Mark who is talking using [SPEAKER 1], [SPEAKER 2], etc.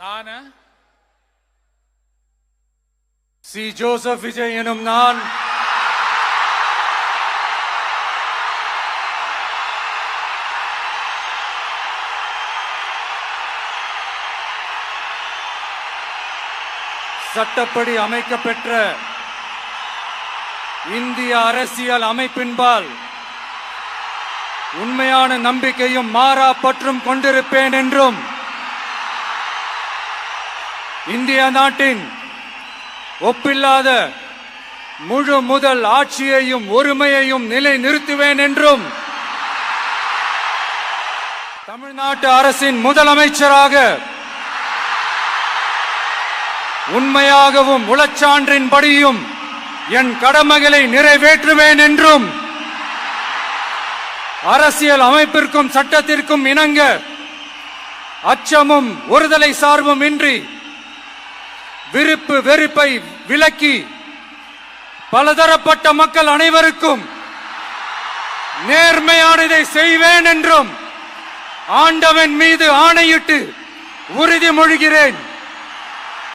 [SPEAKER 1] நான் C. Joseph Vijay எனும் நான் சட்டப்படி அமைக்கப்பெற்ற இந்திய அரசியல் அமைப்பின்பால் உண்மையான நம்பிக்கையும் மாறா பற்றும் கொண்டிருப்பேன் என்றும் இந்திய நாட்டின் ஒப்பில்லாத முழு முதல் ஆட்சியையும் ஒருமையையும் நிலை நிறுத்துவேன் என்றும் தமிழ்நாட்டு அரசின் முதலமைச்சராக உண்மையாகவும் உளச்சான்றின்படியும் என் கடமைகளை நிறைவேற்றுவேன் என்றும் அரசியல் அமைப்பிற்கும் சட்டத்திற்கும் இணங்க அச்சமும் ஒருதலை சார்பும் இன்றி விருப்பு வெறுப்பை விலக்கி பலதரப்பட்ட மக்கள் அனைவருக்கும் நேர்மையானதை செய்வேன் என்றும் ஆண்டவன் மீது ஆணையிட்டு உறுதிமொழிகிறேன்.